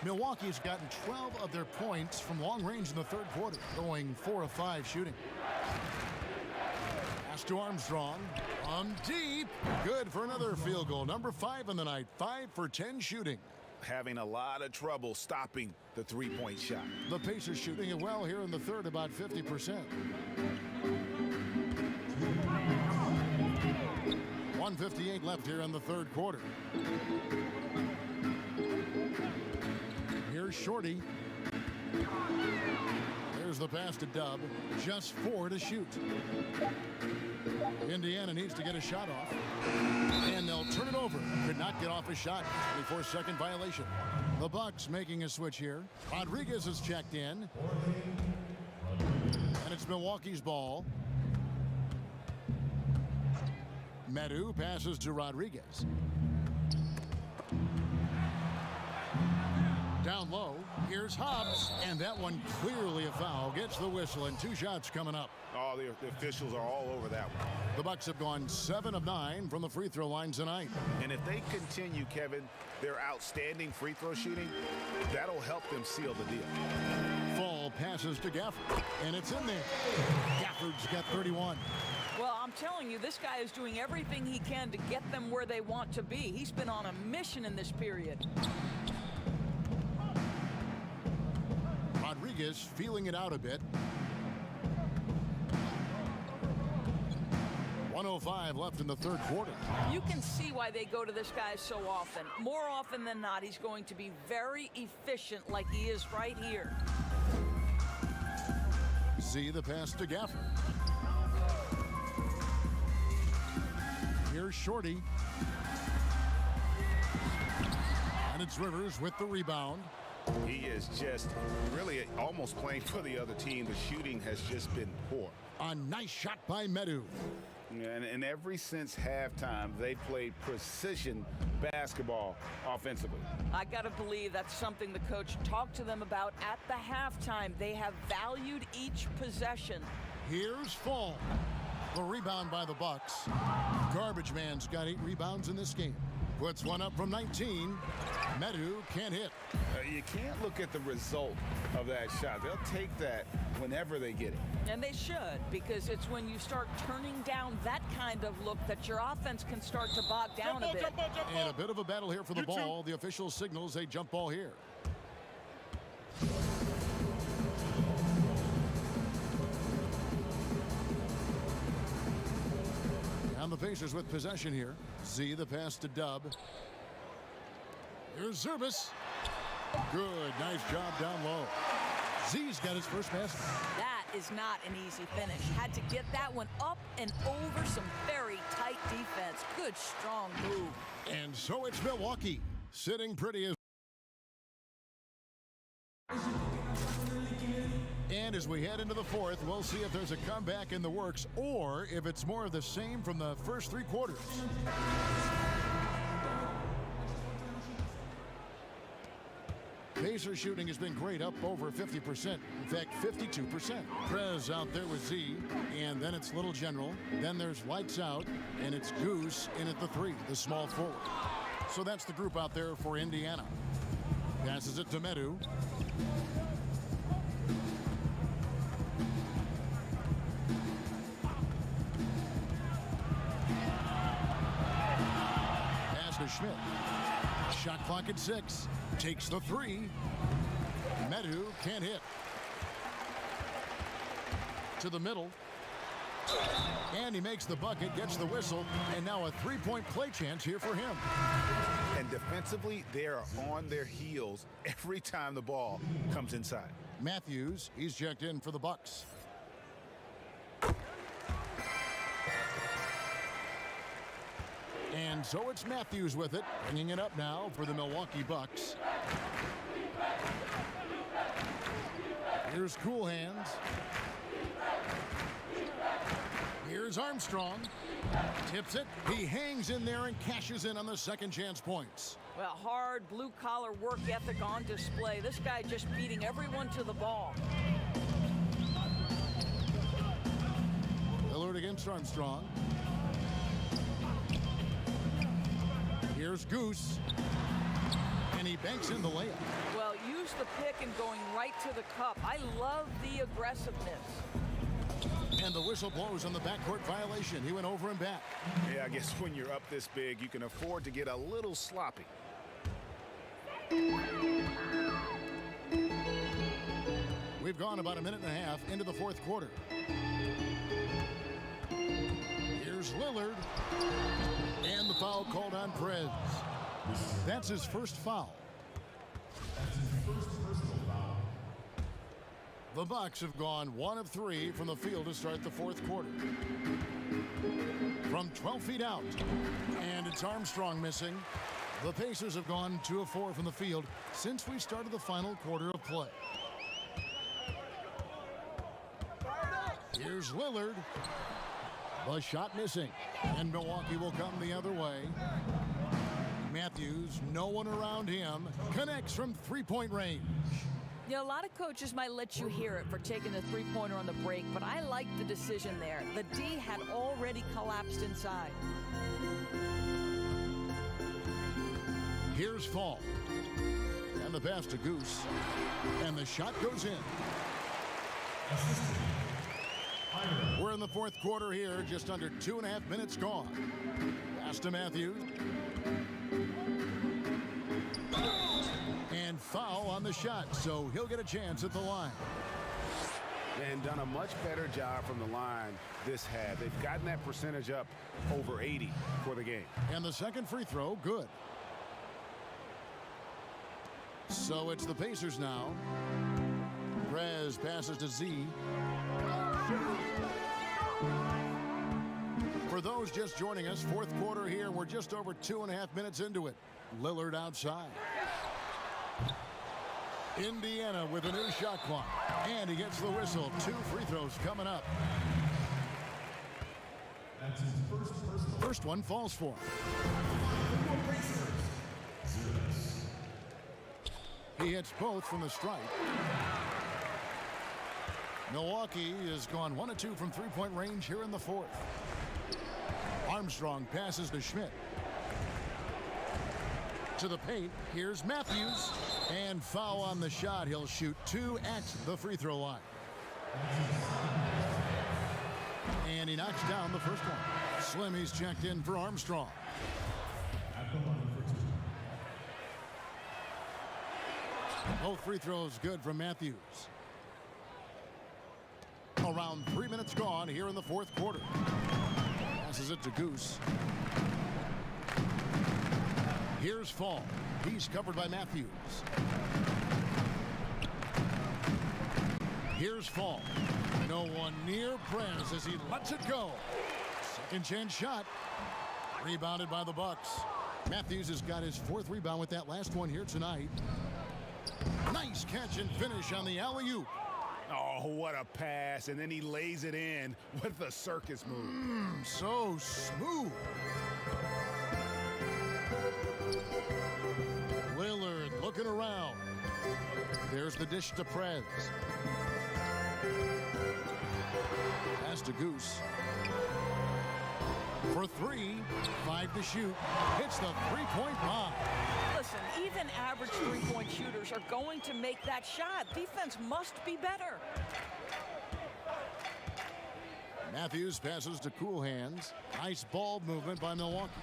Milwaukee's gotten 12 of their points from long range in the third quarter, going 4 of 5 shooting. Pass to Armstrong. Deep. Good for another field goal. Number 5 in the night. 5 for 10 shooting. Having a lot of trouble stopping the three-point shot. The Pacers shooting it well here in the third, about 50%. 1:58 left here in the third quarter. Here's Shorty. There's the pass to Dub. Just 4 to shoot. Indiana needs to get a shot off. And they'll turn it over. Could not get off a shot. 24-second violation. The Bucks making a switch here. Rodriguez is checked in. And it's Milwaukee's ball. Medu passes to Rodriguez. Down low, here's Hobbs, and that one clearly a foul. Gets the whistle, and 2 shots coming up. Oh, the officials are all over that one. The Bucks have gone 7 of 9 from the free throw line tonight. And if they continue, Kevin, their outstanding free throw shooting, that'll help them seal the deal. Fall passes to Gafford, and it's in there. Gafford's got 31. Well, I'm telling you, this guy is doing everything he can to get them where they want to be. He's been on a mission in this period. Rodriguez feeling it out a bit. 1:05 left in the third quarter. You can see why they go to this guy so often. More often than not, he's going to be very efficient like he is right here. See the pass to Gafford. Here's Shorty. And it's Rivers with the rebound. He is just really almost playing for the other team. The shooting has just been poor. A nice shot by Medu. And ever since halftime, they played precision basketball offensively. I got to believe that's something the coach talked to them about at the halftime. They have valued each possession. Here's Fall. The rebound by the Bucks. Garbage Man's got 8 rebounds in this game. Puts one up from 19. Medu can't hit. You can't look at the result of that shot. They'll take that whenever they get it. And they should, because it's when you start turning down that kind of look that your offense can start to bog down a bit. And a bit of a battle here for the ball. The official signals a jump ball here. And the Pacers with possession here. Z the pass to Dub. Here's Zurbis. Good, nice job down low. Z's got his first basket. That is not an easy finish. Had to get that one up and over some very tight defense. Good, strong move. And so it's Milwaukee sitting pretty as. And as we head into the fourth, we'll see if there's a comeback in the works or if it's more of the same from the first 3 quarters. Pacer shooting has been great, up over 50%. In fact, 52%. Prez out there with Z, and then it's Little General. Then there's Lights Out, and it's Goose in at the 3, the small forward. So that's the group out there for Indiana. Passes it to Medu. Pass to Schmidt. Shot clock at 6. Takes the 3. Medu can't hit. To the middle. And he makes the bucket, gets the whistle, and now a 3-point play chance here for him. And defensively, they are on their heels every time the ball comes inside. Matthews, he's checked in for the Bucks. And so it's Matthews with it, bringing it up now for the Milwaukee Bucks. Here's Cool Hands. Here's Armstrong. Tips it. He hangs in there and cashes in on the second chance points. Well, hard blue-collar work ethic on display. This guy just beating everyone to the ball. Lillard against Armstrong. Here's Goose. And he banks in the layup. Well, use the pick and going right to the cup. I love the aggressiveness. And the whistle blows on the backcourt violation. He went over and back. Yeah, I guess when you're up this big, you can afford to get a little sloppy. We've gone about a minute and a half into the fourth quarter. Here's Lillard. And the foul called on Prez. That's his first foul. The Bucks have gone 1 of 3 from the field to start the fourth quarter. From 12 feet out. And it's Armstrong missing. The Pacers have gone 2 of 4 from the field since we started the final quarter of play. Here's Lillard. The shot missing. And Milwaukee will come the other way. Matthews, no one around him, connects from three-point range. You know, a lot of coaches might let you hear it for taking the three-pointer on the break, but I like the decision there. The D had already collapsed inside. Here's Fall. And the pass to Goose. And the shot goes in. We're in the fourth quarter here, just under 2.5 minutes gone. Pass to Matthews. And foul on the shot, so he'll get a chance at the line. And done a much better job from the line this half. They've gotten that percentage up over 80 for the game. And the second free throw, good. So it's the Pacers now. Prez passes to Z. For those just joining us, fourth quarter here, we're just over 2.5 minutes into it. Lillard outside. Indiana with a new shot clock. And he gets the whistle. 2 free throws coming up. That's his First one falls for him. He hits both from the stripe. Milwaukee has gone 1 of 2 from three-point range here in the fourth. Armstrong passes to Schmidt. To the paint. Here's Matthews. And foul on the shot. He'll shoot 2 at the free throw line. And he knocks down the first one. Slimy's checked in for Armstrong. Both free throws good from Matthews. Around 3 minutes gone here in the fourth quarter. Passes it to Goose. Here's Fall. He's covered by Matthews. Here's Fall. No one near Prez as he lets it go. Second chance shot. Rebounded by the Bucks. Matthews has got his 4th rebound with that last one here tonight. Nice catch and finish on the alley-oop. Oh, what a pass. And then he lays it in with the circus move. So smooth. Lillard looking around. There's the dish to Prez. Pass to Goose. For 3, 5 to shoot. Hits the three-point bomb. Listen, even average three-point shooters are going to make that shot. Defense must be better. Matthews passes to Cool Hands. Nice ball movement by Milwaukee.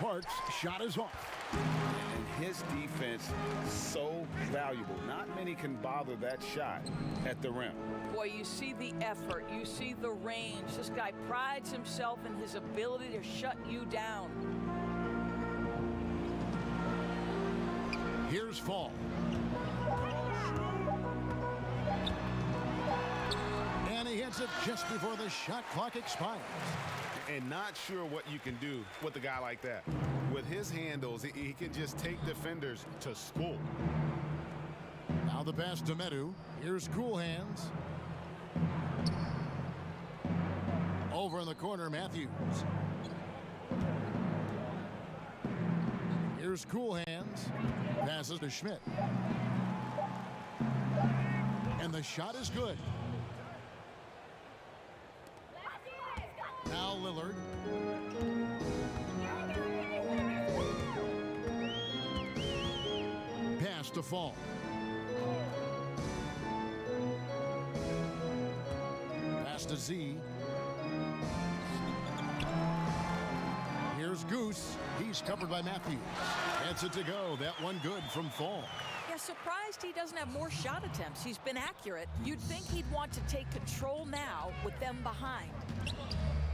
Parks' shot is off. And his defense so valuable. Not many can bother that shot at the rim. Boy, you see the effort. You see the range. This guy prides himself in his ability to shut you down. Here's Fall. And he hits it just before the shot clock expires. And not sure what you can do with a guy like that. With his handles, he can just take defenders to school. Now the pass to Medu. Here's Cool Hands. Over in the corner, Matthews. Here's Cool Hands. Passes to Schmidt. And the shot is good. Now Lillard. Pass to Fall. Pass to Z. Here's Goose. He's covered by Matthews. Gets it to go. That one good from Fall. Yeah, surprised he doesn't have more shot attempts. He's been accurate. You'd think he'd want to take control now with them behind.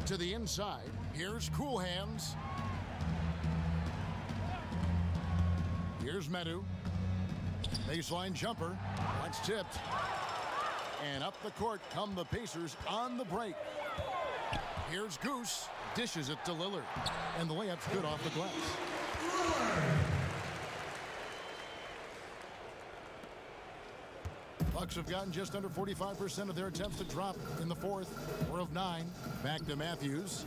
To the inside. Here's Cool Hands. Here's Medu. Baseline jumper. That's tipped. And up the court come the Pacers on the break. Here's Goose. Dishes it to Lillard. And the layup's good off the glass. Bucks have gotten just under 45% of their attempts to drop in the fourth. 4 of 9. Back to Matthews.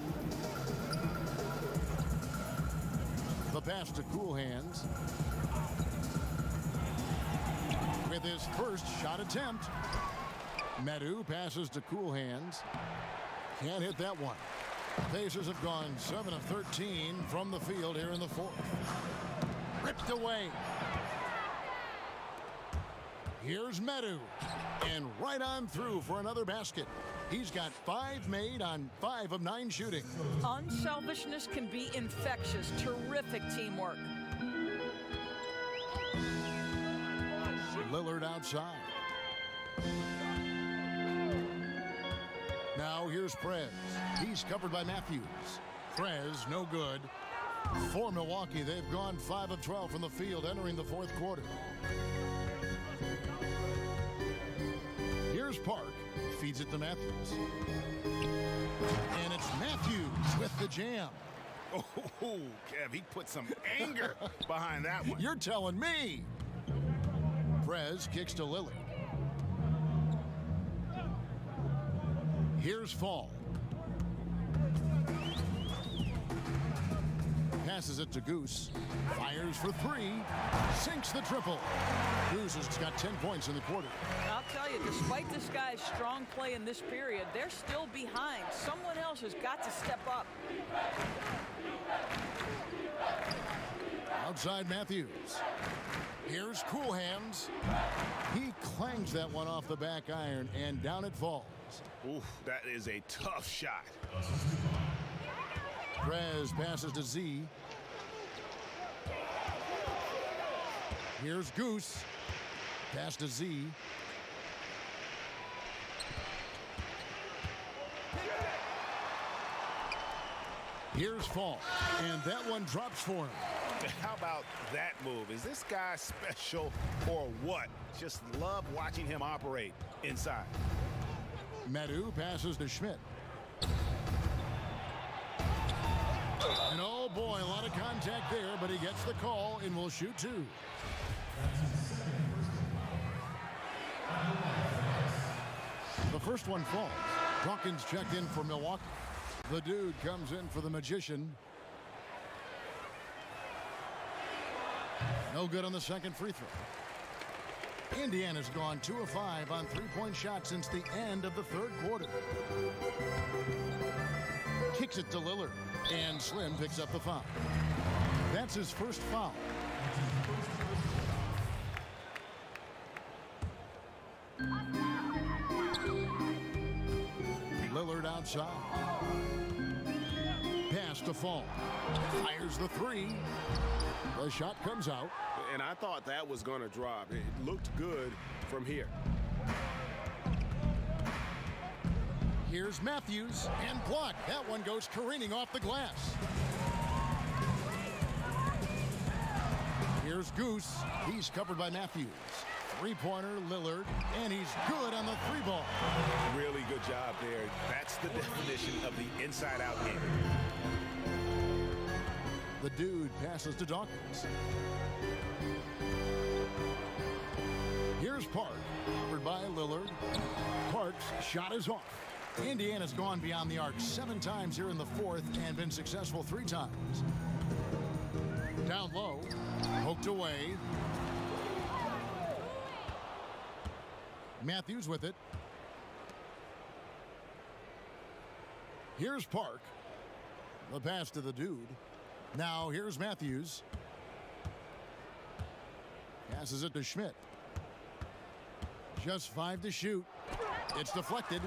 The pass to Cool Hands. With his first shot attempt. Medu passes to Cool Hands. Can't hit that one. Pacers have gone 7 of 13 from the field here in the fourth. Ripped away. Here's Medu. And right on through for another basket. He's got 5 made on 5 of 9 shooting. Unselfishness can be infectious. Terrific teamwork. Lillard outside. Now here's Prez. He's covered by Matthews. Prez, no good. For Milwaukee, they've gone 5 of 12 from the field entering the fourth quarter. Here's Park. Feeds it to Matthews. And it's Matthews with the jam. Oh, Kev, he put some anger behind that one. You're telling me. Prez kicks to Lillard. Here's Fall. Passes it to Goose. Fires for three. Sinks the triple. Goose has got 10 points in the quarter. I'll tell you, despite this guy's strong play in this period, they're still behind. Someone else has got to step up. Outside Matthews. Here's Cool Hands. He clangs that one off the back iron, and down it falls. Oof, that is a tough shot. Prez passes to Z. Here's Goose. Pass to Z. Here's Fall, and that one drops for him. How about that move? Is this guy special or what? Just love watching him operate inside. Medu passes to Schmidt. And oh boy, a lot of contact there, but he gets the call and will shoot two. The first one falls. Dawkins checked in for Milwaukee. The dude comes in for the Magician. No good on the second free throw. Indiana's gone 2 of 5 on three-point shots since the end of the third quarter. Kicks it to Lillard, and Slim picks up the foul. That's his first foul. Lillard outside. Pass to Fall. Fires the three. The shot comes out. And I thought that was going to drop. It looked good from here. Here's Matthews, and blocked. That one goes careening off the glass. Here's Goose. He's covered by Matthews. Three-pointer, Lillard, and he's good on the three ball. Really good job there. That's the definition of the inside-out game. The dude passes to Dawkins. Here's Park, covered by Lillard. Park's shot is off. Indiana's gone beyond the arc 7 times here in the fourth and been successful 3 times. Down low, poked away. Matthews with it. Here's Park. The pass to the dude. Now here's Matthews. Passes it to Schmidt. Just 5 to shoot. It's deflected.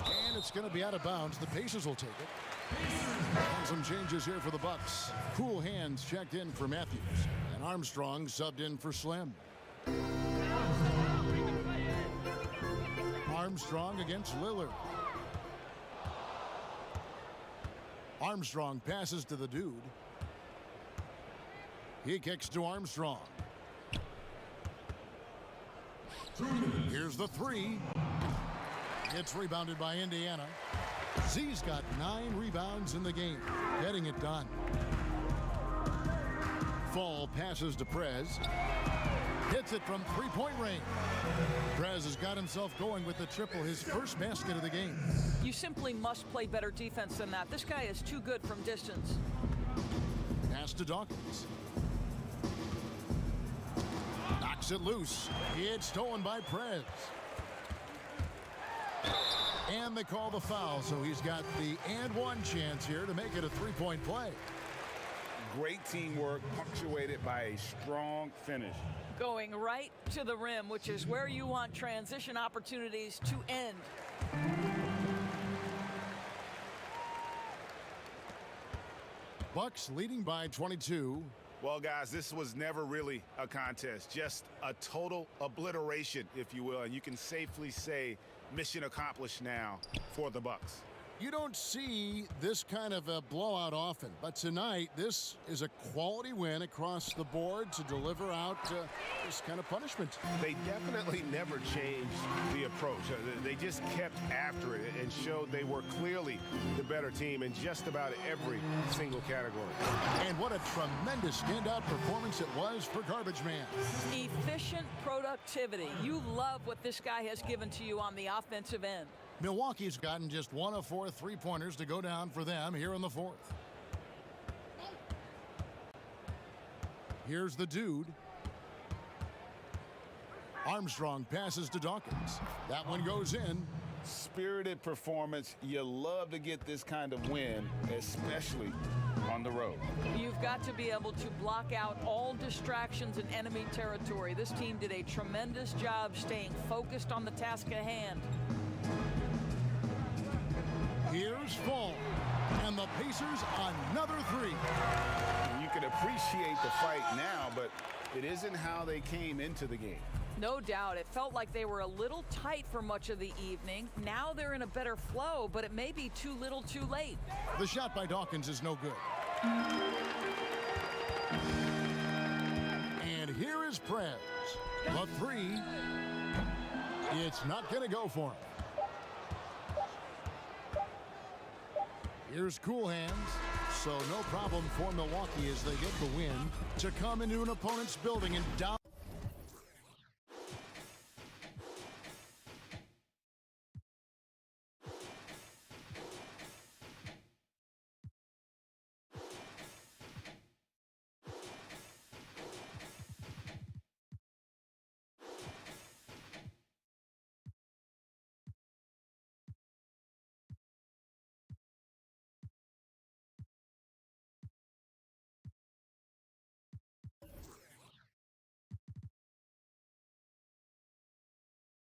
And it's going to be out of bounds. The Pacers will take it. And some changes here for the Bucks. Cool Hands checked in for Matthews. And Armstrong subbed in for Slim. Armstrong against Lillard. Armstrong passes to the dude. He kicks to Armstrong. Here's the three. It's rebounded by Indiana. Z's got 9 rebounds in the game, getting it done. Fall passes to Prez. Hits it from three-point range. Prez has got himself going with the triple, his first basket of the game. You simply must play better defense than that. This guy is too good from distance. Pass to Dawkins. Knocks it loose. It's stolen by Prez. And they call the foul, so he's got the and one chance here to make it a three-point play. Great teamwork, punctuated by a strong finish. Going right to the rim, which is where you want transition opportunities to end. Bucks leading by 22. Well, guys, this was never really a contest, just a total obliteration, if you will, and you can safely say mission accomplished now for the Bucks. You don't see this kind of a blowout often, but tonight this is a quality win across the board to deliver out this kind of punishment. They definitely never changed the approach. They just kept after it and showed they were clearly the better team in just about every single category. And what a tremendous standout performance it was for Garbage Man. Efficient productivity. You love what this guy has given to you on the offensive end. Milwaukee's gotten just 1 of 4 3-pointers to go down for them here in the fourth. Here's the dude. Armstrong passes to Dawkins. That one goes in. Spirited performance. You love to get this kind of win, especially on the road. You've got to be able to block out all distractions in enemy territory. This team did a tremendous job staying focused on the task at hand. Here's Fall. And the Pacers another 3. You can appreciate the fight now, but it isn't how they came into the game. No doubt. It felt like they were a little tight for much of the evening. Now they're in a better flow, but it may be too little too late. The shot by Dawkins is no good. And here is Prez. The 3. It's not going to go for him. Here's Cool Hands. So no problem for Milwaukee as they get the win to come into an opponent's building and down.